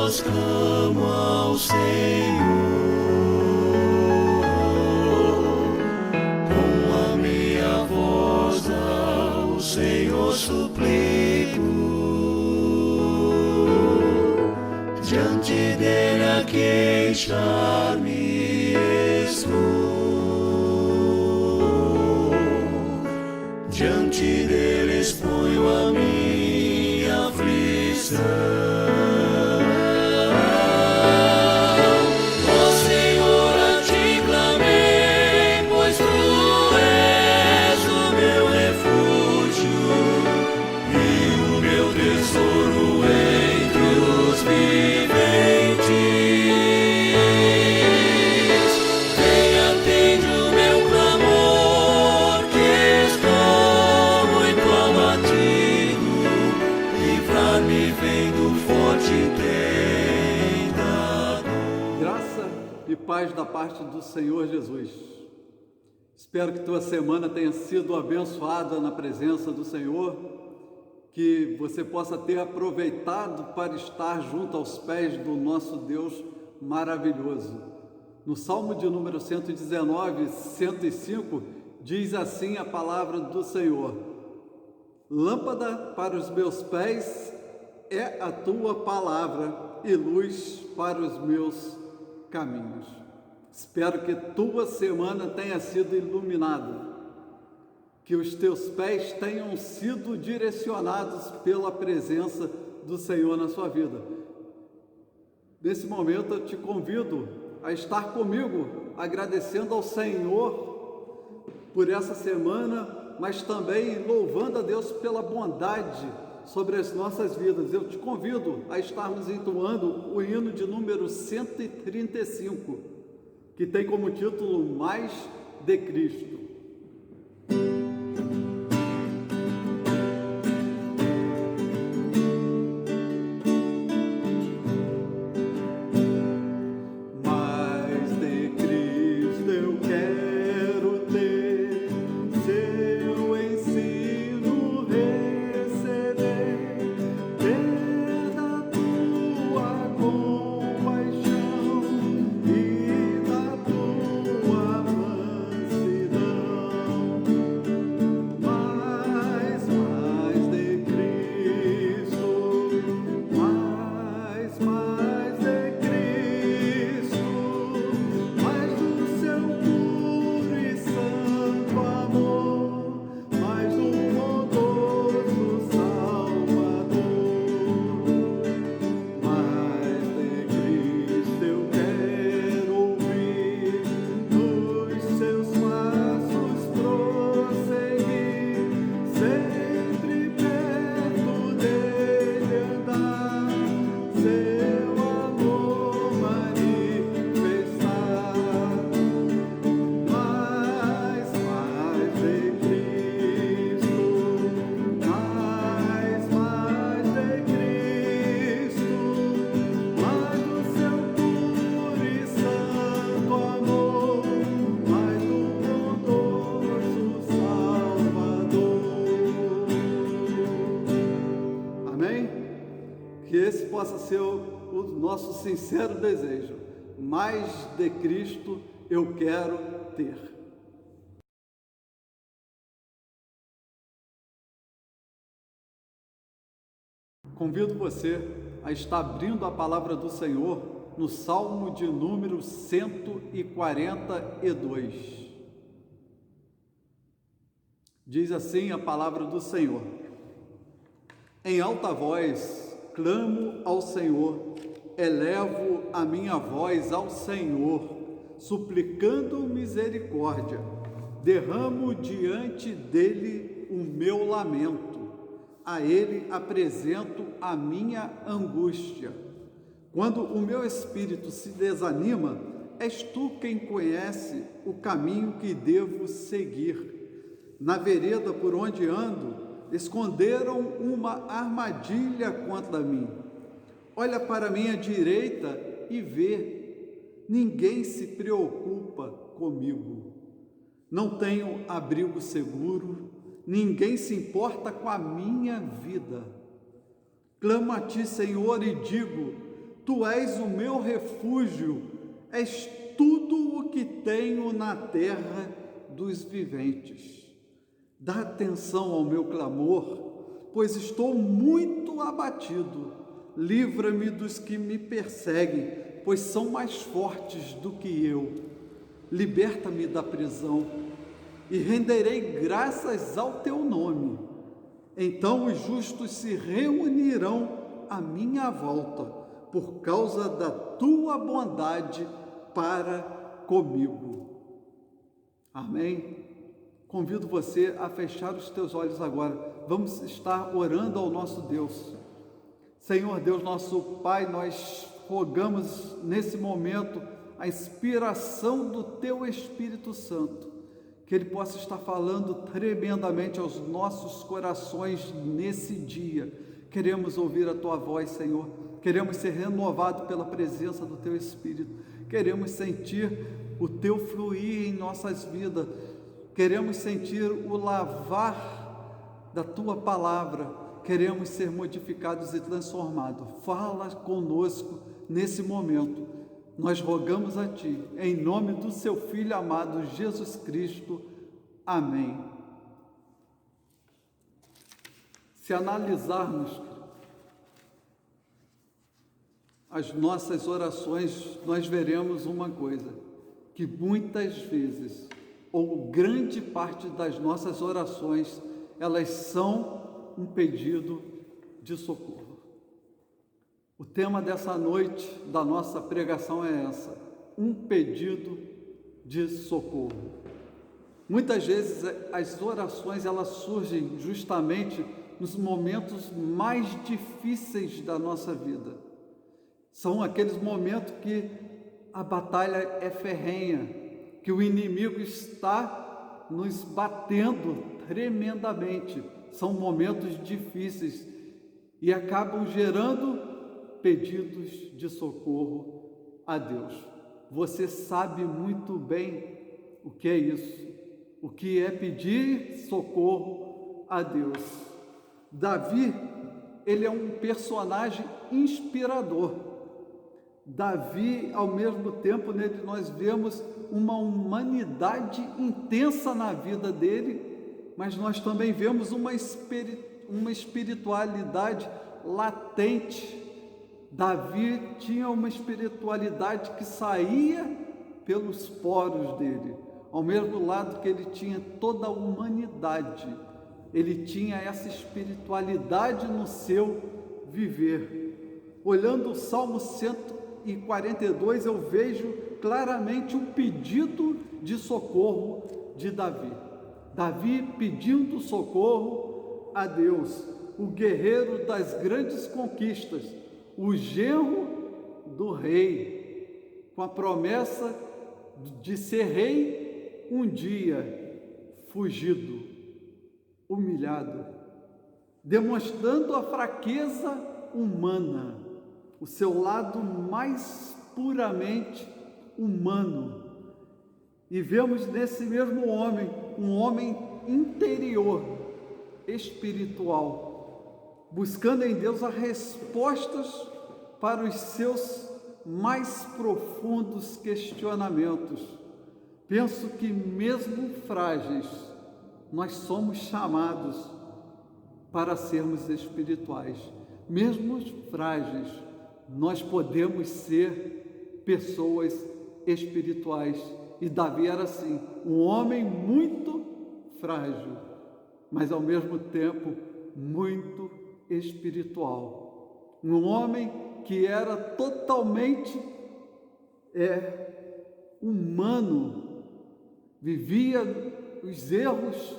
voz clamo ao Senhor, com a minha voz ao Senhor suplico, diante dele a queixar-me estou, diante dele exponho a minha aflição. Paz da parte do Senhor Jesus. Espero que tua semana tenha sido abençoada na presença do Senhor, que você possa ter aproveitado para estar junto aos pés do nosso Deus maravilhoso. No Salmo de número 119, 105, diz assim a palavra do Senhor: lâmpada para os meus pés é a tua palavra e luz para os meus caminhos. Espero que tua semana tenha sido iluminada, que os teus pés tenham sido direcionados pela presença do Senhor na sua vida. Nesse momento eu te convido a estar comigo, agradecendo ao Senhor por essa semana, mas também louvando a Deus pela bondade sobre as nossas vidas. Eu te convido a estarmos entoando o hino de número 135, que tem como título Mais de Cristo. Que esse possa ser o nosso sincero desejo. Mais de Cristo eu quero ter. Convido você a estar abrindo a palavra do Senhor no Salmo de número 142. Diz assim a palavra do Senhor: em alta voz clamo ao Senhor, elevo a minha voz ao Senhor, suplicando misericórdia, derramo diante dele o meu lamento, a ele apresento a minha angústia. Quando o meu espírito se desanima, és tu quem conhece o caminho que devo seguir. Na vereda por onde ando, esconderam uma armadilha contra mim. Olha para a minha direita e vê, ninguém se preocupa comigo. Não tenho abrigo seguro, ninguém se importa com a minha vida. Clamo a ti, Senhor, e digo: Tu és o meu refúgio, és tudo o que tenho na terra dos viventes. Dá atenção ao meu clamor, pois estou muito abatido. Livra-me dos que me perseguem, pois são mais fortes do que eu. Liberta-me da prisão e renderei graças ao teu nome. Então os justos se reunirão à minha volta, por causa da tua bondade para comigo. Amém? Convido você a fechar os teus olhos agora. Vamos estar orando ao nosso Deus. Senhor Deus, nosso Pai, nós rogamos nesse momento a inspiração do Teu Espírito Santo, que Ele possa estar falando tremendamente aos nossos corações nesse dia. Queremos ouvir a Tua voz, Senhor. Queremos ser renovados pela presença do Teu Espírito. Queremos sentir o Teu fluir em nossas vidas. Queremos sentir o lavar da Tua palavra. Queremos ser modificados e transformados. Fala conosco nesse momento. Nós rogamos a Ti, em nome do Seu Filho amado, Jesus Cristo. Amém. Se analisarmos as nossas orações, nós veremos uma coisa, que muitas vezes, ou grande parte das nossas orações, elas são um pedido de socorro. O tema dessa noite da nossa pregação é essa, um pedido de socorro. Muitas vezes as orações elas surgem justamente nos momentos mais difíceis da nossa vida. São aqueles momentos que a batalha é ferrenha, que o inimigo está nos batendo tremendamente. São momentos difíceis e acabam gerando pedidos de socorro a Deus. Você sabe muito bem o que é isso, o que é pedir socorro a Deus. Davi, ele é um personagem inspirador. Davi, ao mesmo tempo, nele nós vemos uma humanidade intensa na vida dele, mas nós também vemos uma espiritualidade latente. Davi tinha uma espiritualidade que saía pelos poros dele, ao mesmo lado que ele tinha toda a humanidade, ele tinha essa espiritualidade no seu viver. Olhando o Salmo 142, eu vejo claramente um pedido de socorro de Davi. Davi pedindo socorro a Deus, o guerreiro das grandes conquistas, o genro do rei, com a promessa de ser rei um dia, fugido, humilhado, demonstrando a fraqueza humana, o seu lado mais puramente humano. E vemos nesse mesmo homem, um homem interior, espiritual, buscando em Deus as respostas para os seus mais profundos questionamentos. Penso que mesmo frágeis, nós somos chamados para sermos espirituais. Mesmo frágeis, nós podemos ser pessoas espirituais. E Davi era assim, um homem muito frágil, mas ao mesmo tempo muito espiritual. Um homem que era totalmente humano, vivia os erros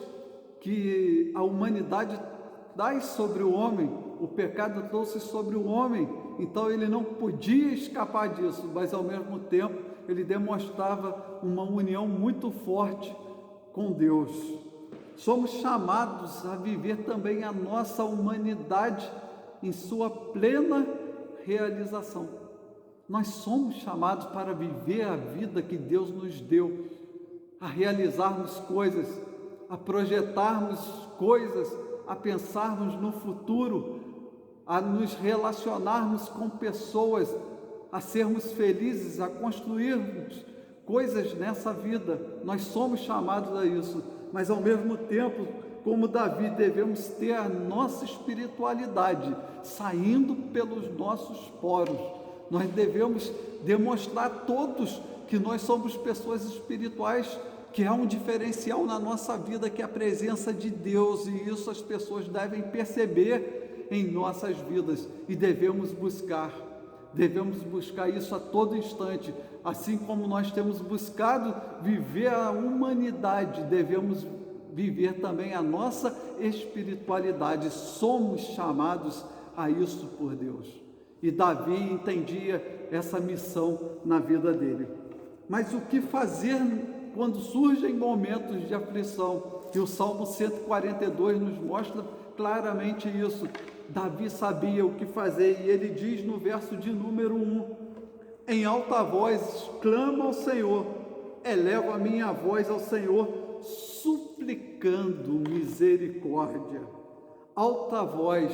que a humanidade traz sobre o homem, o pecado trouxe sobre o homem, então ele não podia escapar disso, mas ao mesmo tempo ele demonstrava uma união muito forte com Deus. Somos chamados a viver também a nossa humanidade em sua plena realização. Nós somos chamados para viver a vida que Deus nos deu, a realizarmos coisas, a projetarmos coisas, a pensarmos no futuro, a nos relacionarmos com pessoas, a sermos felizes, a construirmos coisas nessa vida. Nós somos chamados a isso, mas ao mesmo tempo, como Davi, devemos ter a nossa espiritualidade saindo pelos nossos poros. Nós devemos demonstrar a todos que nós somos pessoas espirituais, que há um diferencial na nossa vida, que é a presença de Deus, e isso as pessoas devem perceber em nossas vidas, e devemos buscar isso a todo instante. Assim como nós temos buscado viver a humanidade, devemos viver também a nossa espiritualidade. Somos chamados a isso por Deus. E Davi entendia essa missão na vida dele. Mas o que fazer quando surgem momentos de aflição? E o Salmo 142 nos mostra claramente isso. Davi sabia o que fazer, e ele diz no verso de número 1: em alta voz clamo ao Senhor, elevo a minha voz ao Senhor, suplicando misericórdia. Alta voz.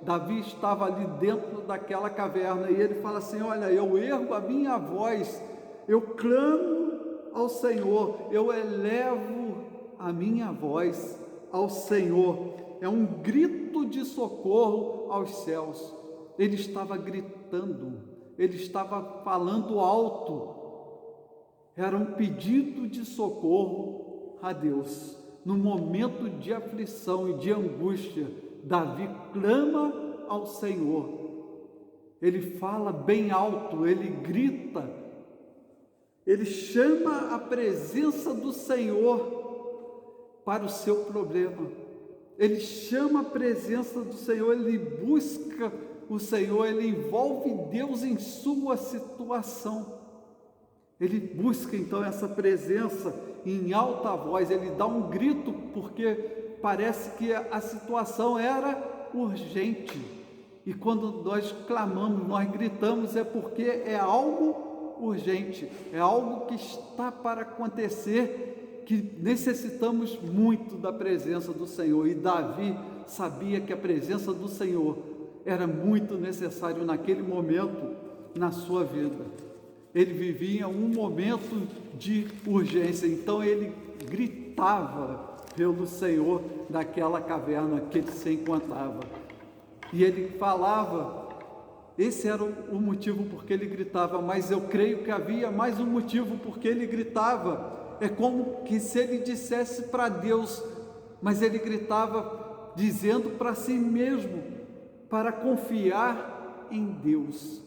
Davi estava ali dentro daquela caverna, e ele fala assim: olha, eu ergo a minha voz, eu clamo ao Senhor, eu elevo a minha voz ao Senhor. É um grito de socorro aos céus. Ele estava gritando, ele estava falando alto. Era um pedido de socorro a Deus. No momento de aflição e de angústia, Davi clama ao Senhor. Ele fala bem alto, ele grita, ele chama a presença do Senhor para o seu problema. Ele chama a presença do Senhor, ele busca o Senhor, ele envolve Deus em sua situação. Ele busca então essa presença em alta voz, ele dá um grito, porque parece que a situação era urgente. E quando nós clamamos, nós gritamos, é porque é algo urgente, é algo que está para acontecer, que necessitamos muito da presença do Senhor. E Davi sabia que a presença do Senhor era muito necessário naquele momento na sua vida. Ele vivia um momento de urgência, então ele gritava pelo Senhor daquela caverna que ele se encontrava. E ele falava, esse era o motivo porque ele gritava, mas eu creio que havia mais um motivo porque ele gritava. É como que se ele dissesse para Deus, mas ele gritava dizendo para si mesmo, para confiar em Deus.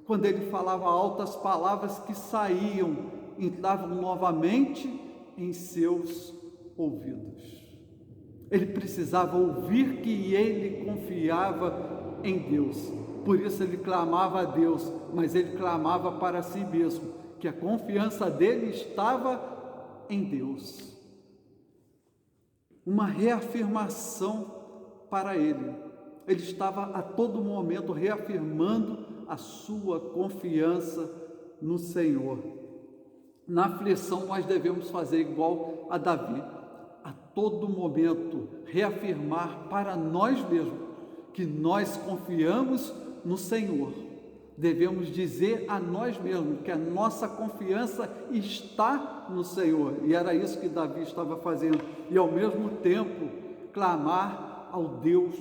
Quando ele falava altas palavras que saíam, entravam novamente em seus ouvidos. Ele precisava ouvir que ele confiava em Deus. Por isso ele clamava a Deus, mas ele clamava para si mesmo, que a confiança dele estava em Deus. Uma reafirmação para ele. Ele estava a todo momento reafirmando a sua confiança no Senhor. Na aflição nós devemos fazer igual a Davi. A todo momento reafirmar para nós mesmos que nós confiamos no Senhor. Devemos dizer a nós mesmos que a nossa confiança está no Senhor. E era isso que Davi estava fazendo. E ao mesmo tempo clamar ao Deus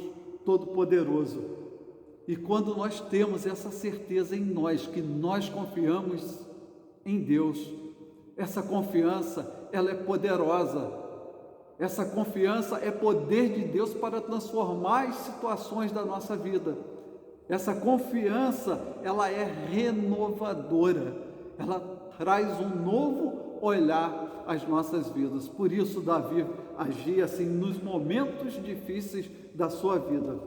Todo-Poderoso. E quando nós temos essa certeza em nós, que nós confiamos em Deus, essa confiança, ela é poderosa. Essa confiança é poder de Deus para transformar as situações da nossa vida. Essa confiança, ela é renovadora. Ela traz um novo olhar às nossas vidas. Por isso Davi agia assim nos momentos difíceis da sua vida.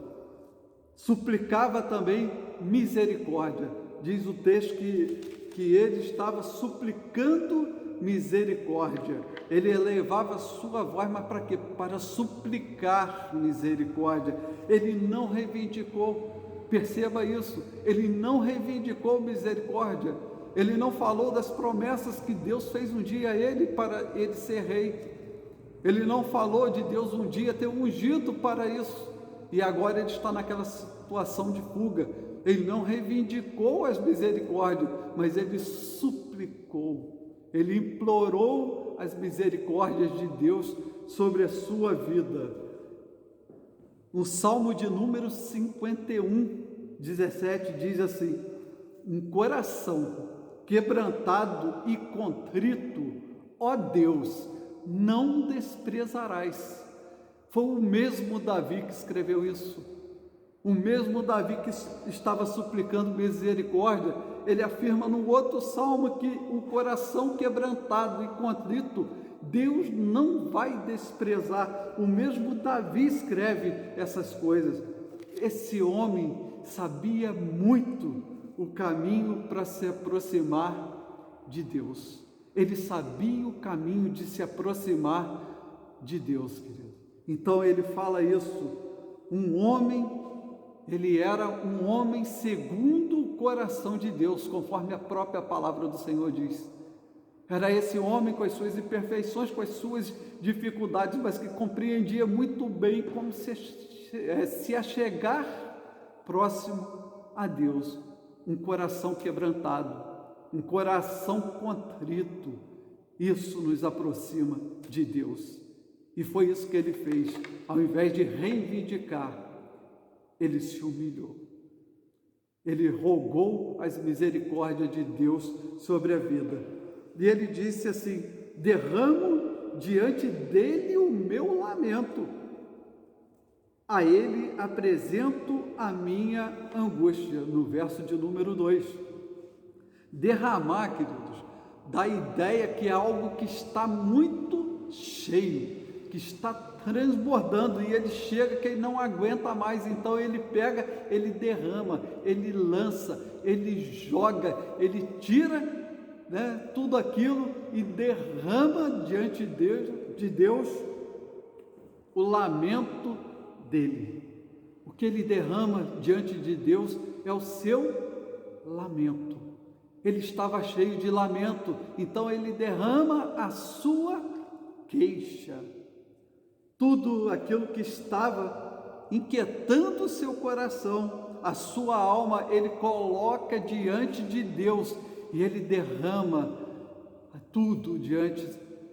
Suplicava também misericórdia. Diz o texto que ele estava suplicando misericórdia. Ele elevava sua voz, mas para quê? Para suplicar misericórdia. Ele não reivindicou, perceba isso, ele não reivindicou misericórdia. Ele não falou das promessas que Deus fez um dia a ele para ele ser rei. Ele não falou de Deus um dia ter ungido para isso. E agora ele está naquela situação de fuga. ele não reivindicou as misericórdias, mas ele suplicou, ele implorou as misericórdias de Deus sobre a sua vida. No Salmo de número 51, 17, diz assim: um coração quebrantado e contrito, ó Deus, não desprezarás. Foi o mesmo Davi que escreveu isso. O mesmo Davi que estava suplicando misericórdia, ele afirma no outro salmo que o coração quebrantado e contrito, Deus não vai desprezar. O mesmo Davi escreve essas coisas. Esse homem sabia muito o caminho para se aproximar de Deus. Ele sabia o caminho de se aproximar de Deus, querido. Então ele fala isso. Ele era um homem segundo o coração de Deus, conforme a própria palavra do Senhor diz. Era esse homem com as suas imperfeições, com as suas dificuldades, mas que compreendia muito bem como se achegar próximo a Deus. Um coração quebrantado, um coração contrito, isso nos aproxima de Deus. E foi isso que ele fez. Ao invés de reivindicar, ele se humilhou. Ele rogou as misericórdias de Deus sobre a vida. E ele disse assim: derramo diante dele o meu lamento. A ele apresento a minha angústia. No verso de número 2. Derramar, queridos, dá a ideia que é algo que está muito cheio, que está transbordando, e ele chega que ele não aguenta mais, então ele pega, ele derrama, ele lança, ele joga, ele tira, né, tudo aquilo e derrama diante de Deus o lamento dele. O que ele derrama diante de Deus é o seu lamento. Ele estava cheio de lamento, então ele derrama a sua queixa. Tudo aquilo que estava inquietando o seu coração, a sua alma, ele coloca diante de Deus e ele derrama tudo diante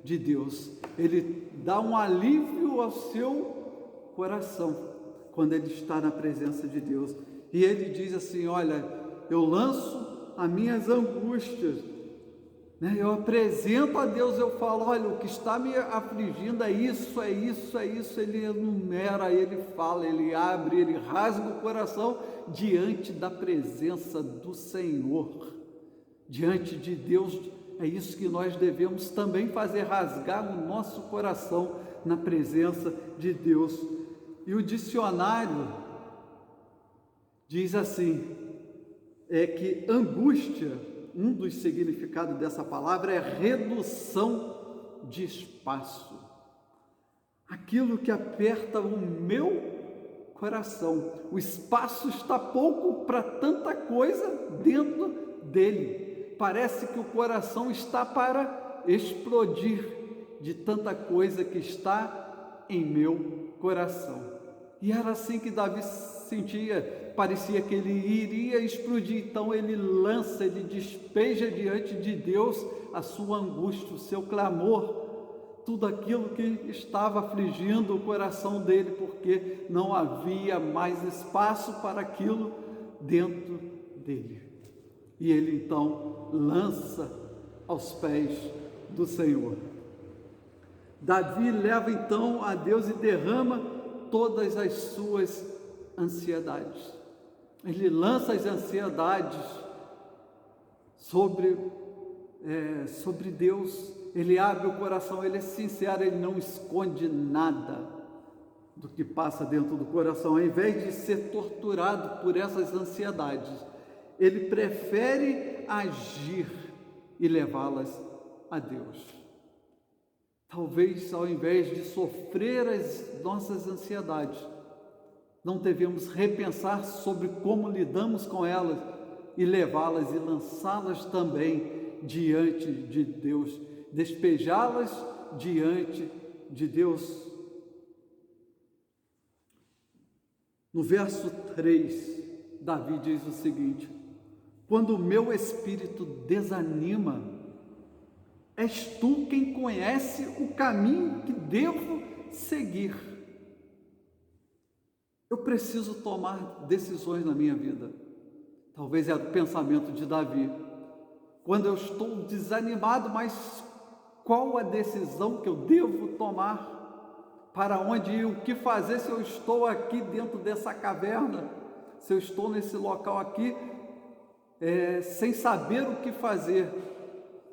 de Deus. Ele dá um alívio ao seu coração quando ele está na presença de Deus. E ele diz assim: olha, eu lanço as minhas angústias, né? Eu apresento a Deus, eu falo, olha, o que está me afligindo é isso, é isso, é isso. Ele enumera, ele fala, ele abre, ele rasga o coração diante da presença do Senhor, diante de Deus. É isso que nós devemos também fazer, rasgar o nosso coração na presença de Deus. E o dicionário diz assim, que angústia, um dos significados dessa palavra é redução de espaço. Aquilo que aperta o meu coração. O espaço está pouco para tanta coisa dentro dele. Parece que o coração está para explodir de tanta coisa que está em meu coração. E era assim que Davi sentia, parecia que ele iria explodir. Então ele lança, ele despeja diante de Deus a sua angústia, o seu clamor, tudo aquilo que estava afligindo o coração dele, porque não havia mais espaço para aquilo dentro dele. E ele então lança aos pés do Senhor. Davi leva então a Deus e derrama todas as suas ansiedades. Ele lança as ansiedades sobre Deus. Ele abre o coração, ele é sincero, ele não esconde nada do que passa dentro do coração. Ao invés de ser torturado por essas ansiedades, ele prefere agir e levá-las a Deus. Talvez, ao invés de sofrer as nossas ansiedades, não devemos repensar sobre como lidamos com elas e levá-las e lançá-las também diante de Deus, despejá-las diante de Deus. No verso 3 Davi diz o seguinte: quando o meu espírito desanima, és tu quem conhece o caminho que devo seguir. Eu preciso tomar decisões na minha vida. Talvez é o pensamento de Davi. Quando eu estou desanimado, mas qual a decisão que eu devo tomar? Para onde ir? O que fazer se eu estou aqui dentro dessa caverna? Se eu estou nesse local aqui, sem saber o que fazer?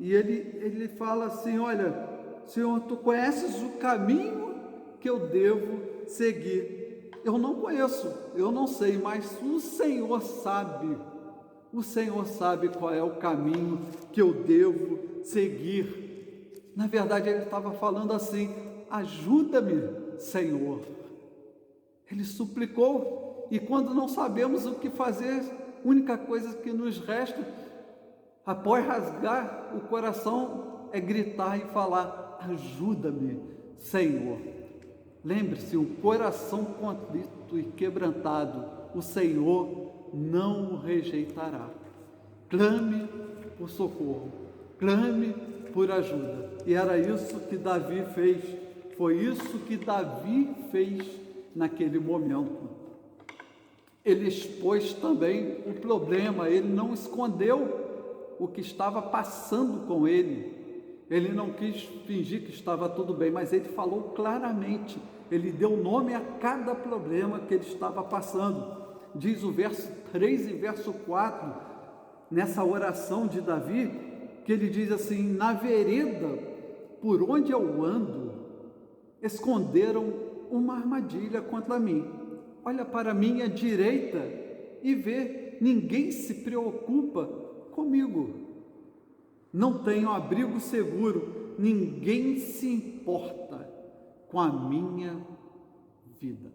E ele fala assim: olha, Senhor, tu conheces o caminho que eu devo seguir. Eu não conheço, eu não sei, mas o Senhor sabe. O Senhor sabe qual é o caminho que eu devo seguir. Na verdade, ele estava falando assim: ajuda-me, Senhor. Ele suplicou, e quando não sabemos o que fazer, a única coisa que nos resta, após rasgar o coração, é gritar e falar: ajuda-me, Senhor. Lembre-se, um coração contrito e quebrantado, o Senhor não o rejeitará. Clame por socorro, clame por ajuda. E era isso que Davi fez, foi isso que Davi fez naquele momento. Ele expôs também o problema, ele não escondeu o que estava passando com ele. Ele não quis fingir que estava tudo bem, mas ele falou claramente, ele deu nome a cada problema que ele estava passando. Diz o verso 3 e verso 4, nessa oração de Davi, que ele diz assim: na vereda por onde eu ando, esconderam uma armadilha contra mim. Olha para a minha direita e vê, ninguém se preocupa comigo. Não tenho abrigo seguro, ninguém se importa com a minha vida.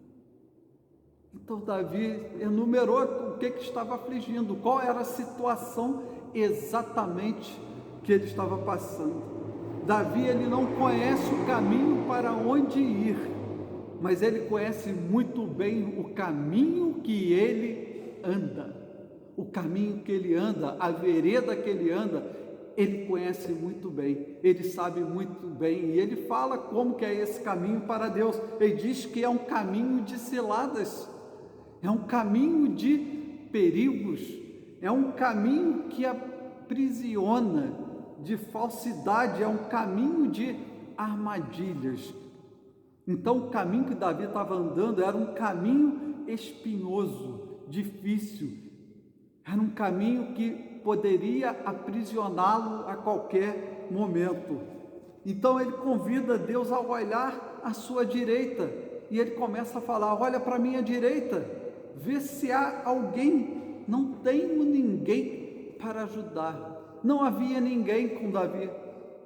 Então Davi enumerou o que estava afligindo, qual era a situação exatamente que ele estava passando. Davi, ele não conhece o caminho para onde ir, mas ele conhece muito bem o caminho que ele anda. O caminho que ele anda, a vereda que ele anda, ele conhece muito bem, ele sabe muito bem, e ele fala como que é esse caminho para Deus. Ele diz que é um caminho de ciladas, é um caminho de perigos, é um caminho que aprisiona, de falsidade, é um caminho de armadilhas. Então o caminho que Davi estava andando era um caminho espinhoso, difícil, era um caminho que poderia aprisioná-lo a qualquer momento. Então ele convida Deus a olhar à sua direita, e ele começa a falar: olha para a minha direita, vê se há alguém. Não tenho ninguém para ajudar. Não havia ninguém com Davi,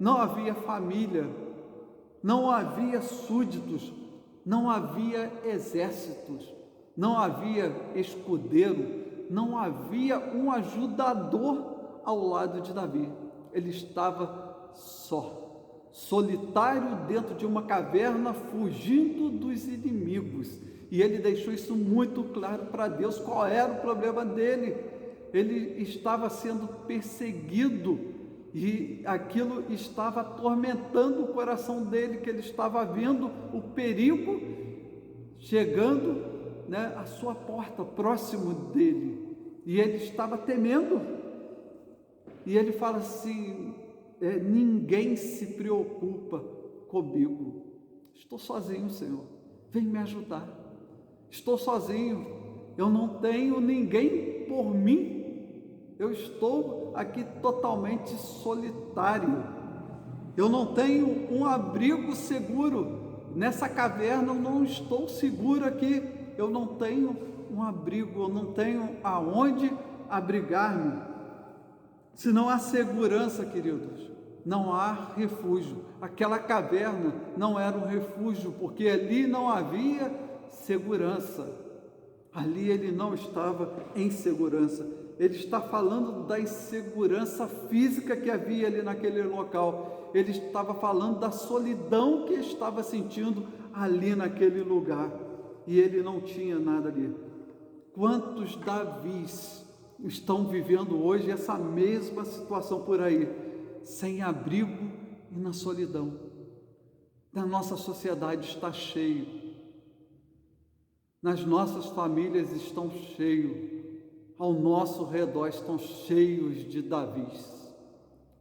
não havia família, não havia súditos, não havia exércitos, não havia escudeiro, não havia um ajudador ao lado de Davi. Ele estava só, solitário dentro de uma caverna, fugindo dos inimigos. E ele deixou isso muito claro para Deus. Qual era o problema dele? Ele estava sendo perseguido, e aquilo estava atormentando o coração dele, que ele estava vendo o perigo chegando, à sua porta, próximo dele, e ele estava temendo. E ele fala assim: ninguém se preocupa comigo, estou sozinho, Senhor, vem me ajudar, estou sozinho, eu não tenho ninguém por mim, eu estou aqui totalmente solitário, eu não tenho um abrigo seguro, nessa caverna eu não estou seguro aqui, eu não tenho um abrigo, eu não tenho aonde abrigar-me. Se não há segurança, queridos, não há refúgio. Aquela caverna não era um refúgio, porque ali não havia segurança, ali ele não estava em segurança. Ele está falando da insegurança física que havia ali naquele local, ele estava falando da solidão que estava sentindo ali naquele lugar, e ele não tinha nada ali. Quantos Davis estão vivendo hoje essa mesma situação por aí, sem abrigo e na solidão? Na nossa sociedade está cheio, nas nossas famílias estão cheios, ao nosso redor estão cheios de Davis,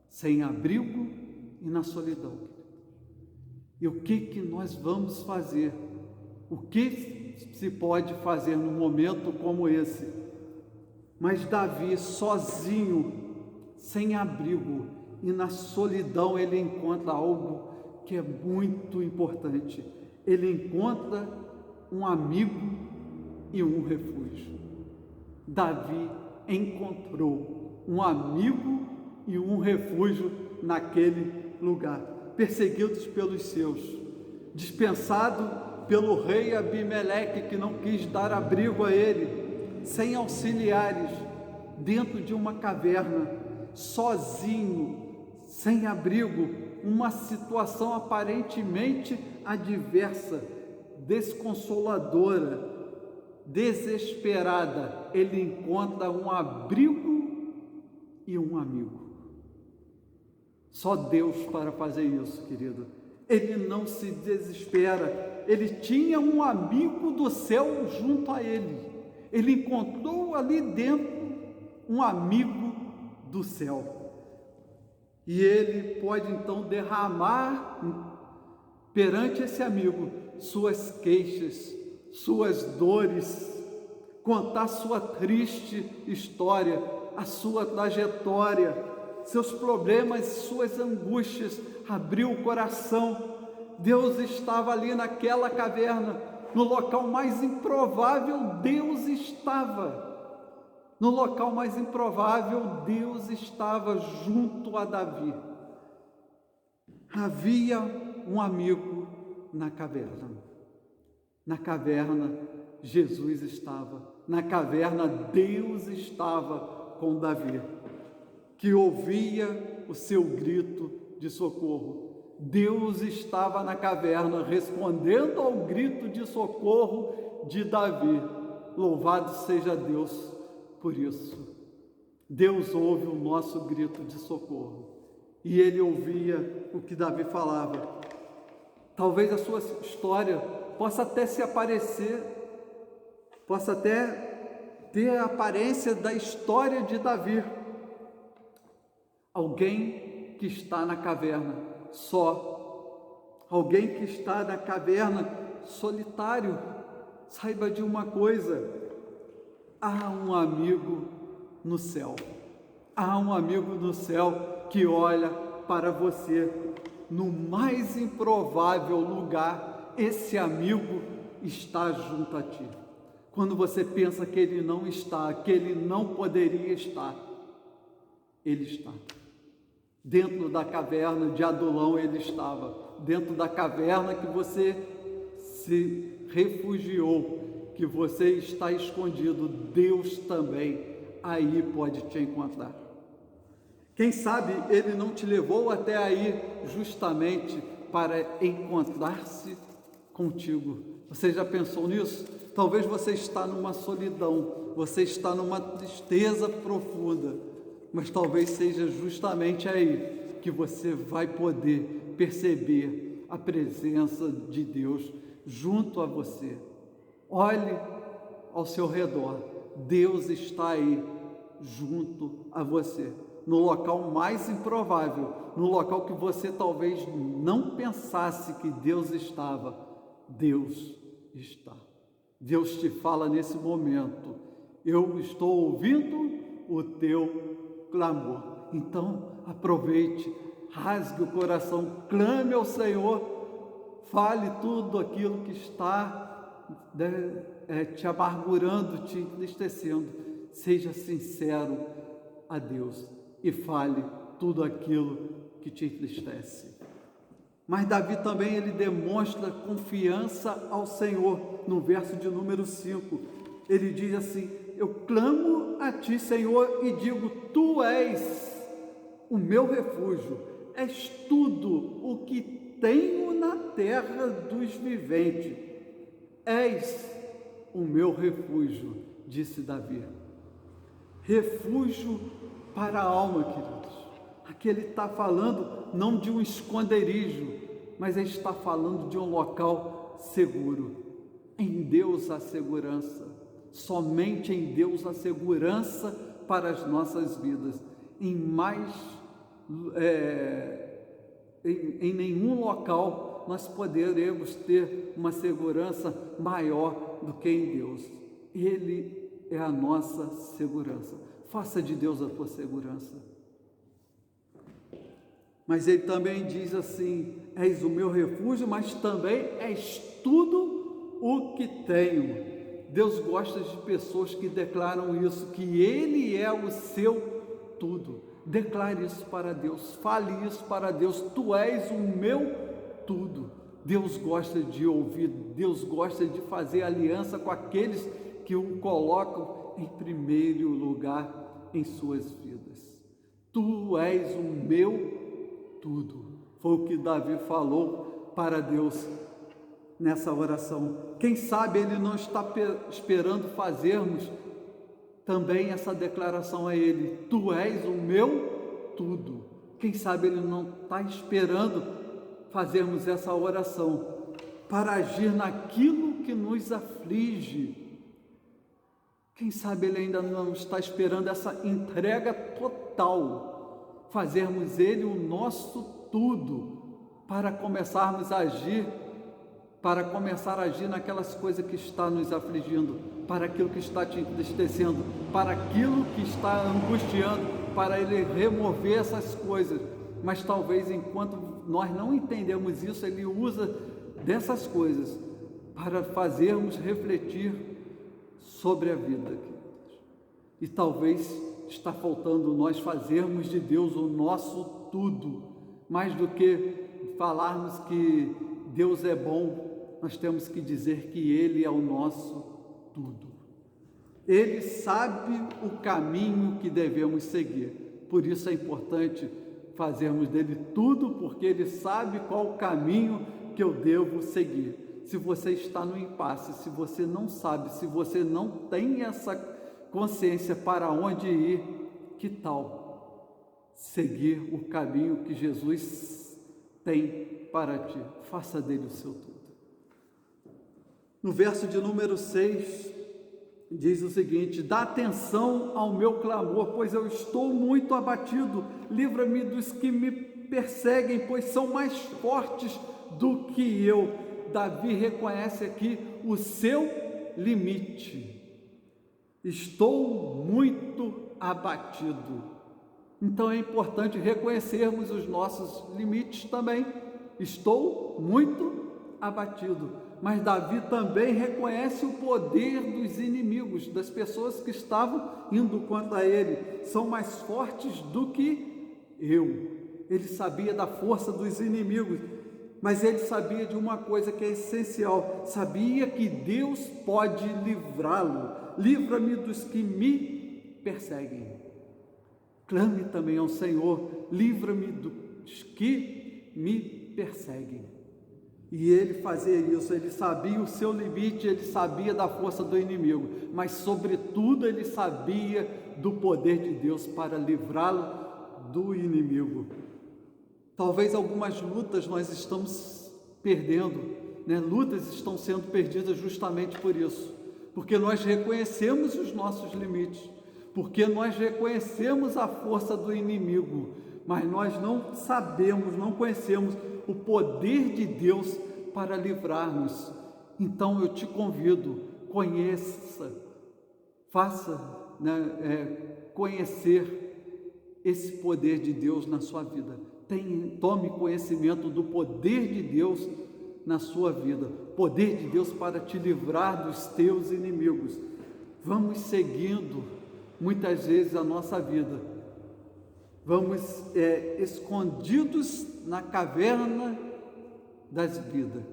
sem abrigo e na solidão. E o que nós vamos fazer? O que se pode fazer num momento como esse? Mas Davi, sozinho, sem abrigo e na solidão, ele encontra algo que é muito importante. Ele encontra um amigo e um refúgio. Davi encontrou um amigo e um refúgio naquele lugar, perseguidos pelos seus, dispensado pelo rei Abimeleque, que não quis dar abrigo a ele, sem auxiliares, dentro de uma caverna, sozinho, sem abrigo, uma situação aparentemente adversa, desconsoladora, desesperada. Ele encontra um abrigo e um amigo. Só Deus para fazer isso, querido. Ele não se desespera. Ele tinha um amigo do céu junto a ele. Ele encontrou ali dentro um amigo do céu. E ele pode então derramar perante esse amigo suas queixas, suas dores, contar sua triste história, a sua trajetória, seus problemas, suas angústias, abrir o coração. Deus estava ali naquela caverna, no local mais improvável. Deus estava no local mais improvável. Deus estava junto a Davi. Havia um amigo na caverna. Na caverna, Jesus estava. Na caverna, Deus estava com Davi, que ouvia o seu grito de socorro. Deus estava na caverna, respondendo ao grito de socorro de Davi. Louvado seja Deus por isso. Deus ouve o nosso grito de socorro. E ele ouvia o que Davi falava. Talvez a sua história possa até se aparecer, possa até ter a aparência da história de Davi. Alguém que está na caverna só, alguém que está na caverna solitário. Saiba de uma coisa: há um amigo no céu. Há um amigo no céu que olha para você no mais improvável lugar. Esse amigo está junto a ti. Quando você pensa que ele não está, que ele não poderia estar, ele está. Dentro da caverna de Adulão ele estava. Dentro da caverna que você se refugiou, que você está escondido, Deus também aí pode te encontrar. Quem sabe ele não te levou até aí justamente para encontrar-se contigo. Você já pensou nisso? Talvez você está numa solidão, você está numa tristeza profunda, mas talvez seja justamente aí que você vai poder perceber a presença de Deus junto a você. Olhe ao seu redor, Deus está aí junto a você, no local mais improvável, no local que você talvez não pensasse que Deus estava. Deus está. Deus te fala nesse momento: eu estou ouvindo o teu clamor. Então aproveite, rasgue o coração, clame ao Senhor, fale tudo aquilo que está te amargurando, te entristecendo. Seja sincero a Deus e fale tudo aquilo que te entristece. Mas Davi também ele demonstra confiança ao Senhor. No verso de número 5, ele diz assim: eu clamo a ti, Senhor, e digo: tu és o meu refúgio, és tudo o que tenho na terra dos viventes, és o meu refúgio, disse Davi. Refúgio para a alma, queridos. Aqui ele está falando não de um esconderijo, mas ele está falando de um local seguro. Em Deus há segurança. Somente em Deus há segurança para as nossas vidas. Em nenhum local nós poderemos ter uma segurança maior do que em Deus. Ele é a nossa segurança. Faça de Deus a tua segurança. Mas ele também diz assim: és o meu refúgio, mas também és tudo o que tenho. Deus gosta de pessoas que declaram isso, que Ele é o seu tudo. Declare isso para Deus, fale isso para Deus: tu és o meu tudo. Deus gosta de ouvir, Deus gosta de fazer aliança com aqueles que o colocam em primeiro lugar em suas vidas. Tu és o meu tudo. Foi o que Davi falou para Deus nessa oração. Quem sabe ele não está esperando fazermos também essa declaração a Ele: tu és o meu tudo. Quem sabe ele não está esperando fazermos essa oração para agir naquilo que nos aflige. Quem sabe ele ainda não está esperando essa entrega total, fazermos Ele o nosso tudo, para começarmos a agir, naquelas coisas que está nos afligindo, para aquilo que está te entristecendo, para aquilo que está angustiando, para Ele remover essas coisas. Mas talvez enquanto nós não entendemos isso, Ele usa dessas coisas para fazermos refletir sobre a vida. E talvez está faltando nós fazermos de Deus o nosso tudo. Mais do que falarmos que Deus é bom, nós temos que dizer que Ele é o nosso tudo. Ele sabe o caminho que devemos seguir. Por isso é importante fazermos dele tudo, porque Ele sabe qual o caminho que eu devo seguir. Se você está no impasse, se você não sabe, se você não tem essa consciência para onde ir, que tal seguir o caminho que Jesus tem para ti? Faça dele o seu tudo. No verso de número 6, diz o seguinte: dá atenção ao meu clamor, pois eu estou muito abatido. Livra-me dos que me perseguem, pois são mais fortes do que eu. Davi reconhece aqui o seu limite. Estou muito abatido. Então é importante reconhecermos os nossos limites também. Estou muito abatido. Mas Davi também reconhece o poder dos inimigos, das pessoas que estavam indo contra ele. São mais fortes do que eu. Ele sabia da força dos inimigos, mas ele sabia de uma coisa que é essencial: sabia que Deus pode livrá-lo. Livra-me dos que me perseguem. Clame também ao Senhor: livra-me dos que me perseguem. E ele fazia isso, ele sabia o seu limite, ele sabia da força do inimigo, mas sobretudo ele sabia do poder de Deus para livrá-lo do inimigo. Talvez algumas lutas nós estamos perdendo, né? Lutas estão sendo perdidas justamente por isso, porque nós reconhecemos os nossos limites, porque nós reconhecemos a força do inimigo, mas nós não sabemos, não conhecemos o poder de Deus para livrar-nos. Então eu te convido, conheça, faça, conhecer esse poder de Deus na sua vida. Tome conhecimento do poder de Deus na sua vida, poder de Deus para te livrar dos teus inimigos. Vamos seguindo muitas vezes a nossa vida, vamos escondidos na caverna das vidas.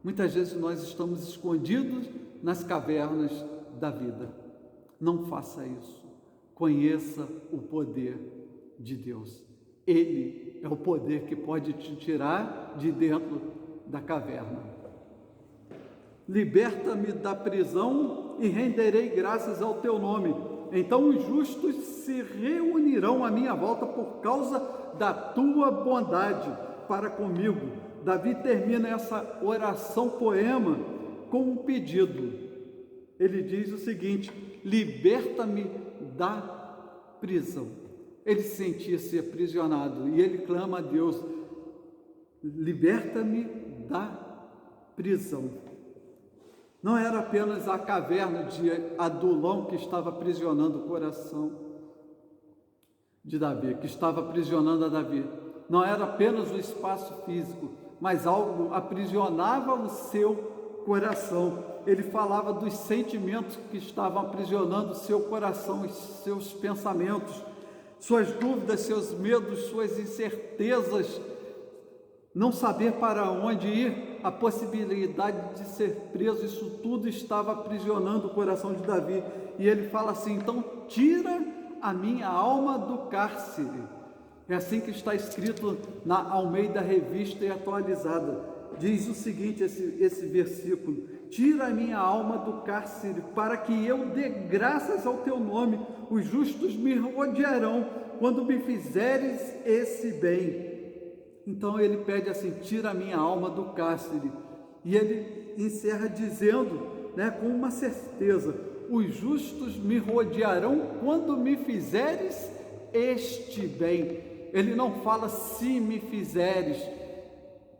Muitas vezes nós estamos escondidos nas cavernas da vida. Não faça isso. Conheça o poder de Deus. Ele é o poder que pode te tirar de dentro da caverna. liberta-me da prisão e renderei graças ao teu nome. Então os justos se reunirão à minha volta por causa da tua bondade para comigo. Davi termina essa oração poema com um pedido. Ele diz o seguinte: liberta-me da prisão. Ele sentia-se aprisionado e ele clama a Deus: liberta-me da prisão. Não era apenas a caverna de Adulão que estava aprisionando o coração de Davi, que estava aprisionando a Davi. Não era apenas o espaço físico, mas algo aprisionava o seu coração. Ele falava dos sentimentos que estavam aprisionando o seu coração, os seus pensamentos, suas dúvidas, seus medos, suas incertezas, não saber para onde ir, a possibilidade de ser preso, isso tudo estava aprisionando o coração de Davi. E ele fala assim: então tira a minha alma do cárcere. É assim que está escrito na Almeida Revista e Atualizada. Diz o seguinte, esse versículo: tira a minha alma do cárcere, para que eu dê graças ao teu nome. Os justos me rodearão quando me fizeres esse bem. Então ele pede assim: tira a minha alma do cárcere. E ele encerra dizendo, com uma certeza: os justos me rodearão quando me fizeres este bem. Ele não fala se me fizeres,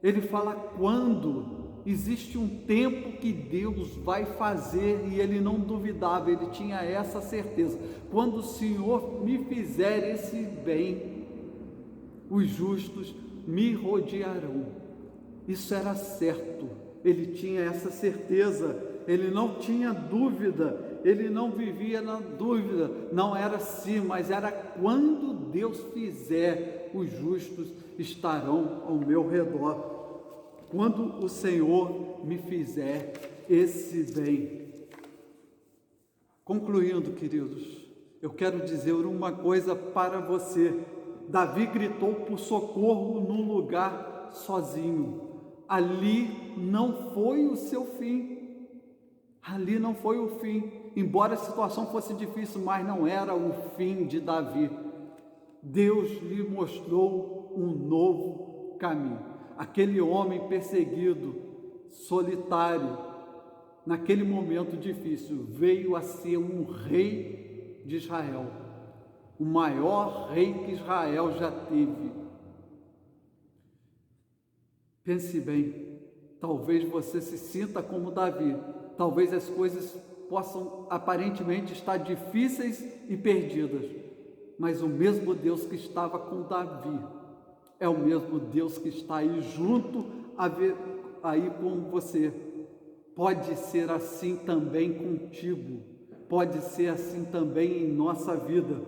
ele fala quando. Existe um tempo que Deus vai fazer, e ele não duvidava, ele tinha essa certeza: quando o Senhor me fizer esse bem, os justos me rodearão. Isso era certo, ele tinha essa certeza, ele não tinha dúvida, ele não vivia na dúvida, não era se, mas era quando Deus fizer, os justos estarão ao meu redor. Quando o Senhor me fizer esse bem. Concluindo, queridos, eu quero dizer uma coisa para você. Davi gritou por socorro num lugar sozinho. Ali não foi o seu fim. Ali não foi o fim. Embora a situação fosse difícil, mas não era o fim de Davi. Deus lhe mostrou um novo caminho. Aquele homem perseguido, solitário, naquele momento difícil, veio a ser um rei de Israel, o maior rei que Israel já teve. Pense bem, talvez você se sinta como Davi, talvez as coisas possam aparentemente estar difíceis e perdidas, mas o mesmo Deus que estava com Davi é o mesmo Deus que está aí junto aí com você. Pode ser assim também contigo, pode ser assim também em nossa vida.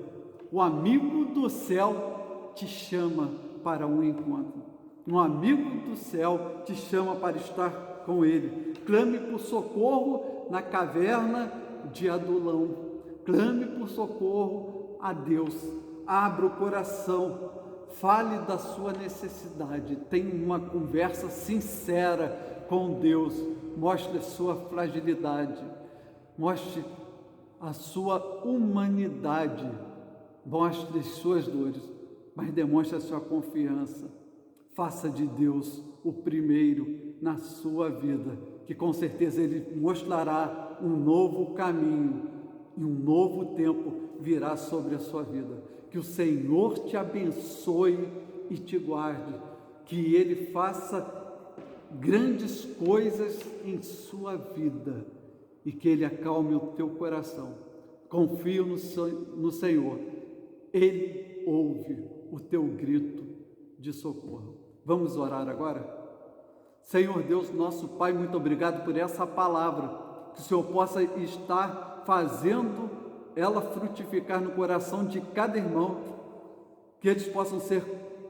O amigo do céu te chama para um encontro. Um amigo do céu te chama para estar com ele. Clame por socorro na caverna de Adulão. Clame por socorro a Deus. Abra o coração. Fale da sua necessidade, tenha uma conversa sincera com Deus, mostre a sua fragilidade, mostre a sua humanidade, mostre as suas dores, mas demonstre a sua confiança. Faça de Deus o primeiro na sua vida, que com certeza Ele mostrará um novo caminho e um novo tempo virá sobre a sua vida. Que o Senhor te abençoe e te guarde, que Ele faça grandes coisas em sua vida e que Ele acalme o teu coração. Confio no Senhor, Ele ouve o teu grito de socorro. Vamos orar agora? Senhor Deus, nosso Pai, muito obrigado por essa palavra, que o Senhor possa estar fazendo ela frutificar no coração de cada irmão, que eles possam ser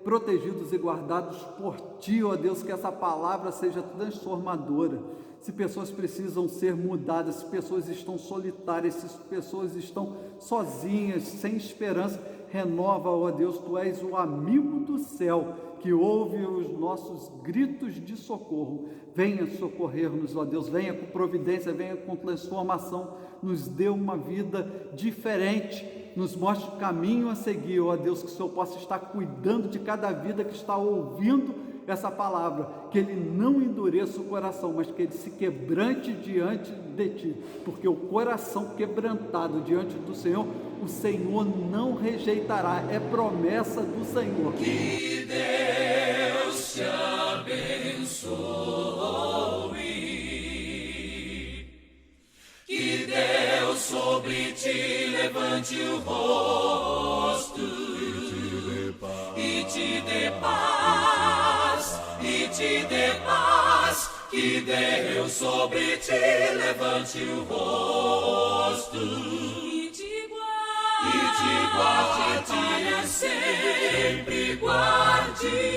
protegidos e guardados por Ti, ó Deus, que essa palavra seja transformadora. Se pessoas precisam ser mudadas, se pessoas estão solitárias, se pessoas estão sozinhas, sem esperança, renova, ó Deus, Tu és o amigo do céu, que ouve os nossos gritos de socorro. Venha socorrer-nos, ó Deus, venha com providência, venha com transformação, nos dê uma vida diferente, nos mostre o caminho a seguir, ó Deus, que o Senhor possa estar cuidando de cada vida que está ouvindo essa palavra, que ele não endureça o coração, mas que ele se quebrante diante de Ti, porque o coração quebrantado diante do Senhor, o Senhor não rejeitará, é promessa do Senhor. Que Deus te abençoe, que Deus sobre ti levante o rosto e te dê paz, e te dê paz, que Deus sobre ti levante o rosto e te guarde para sempre guarde.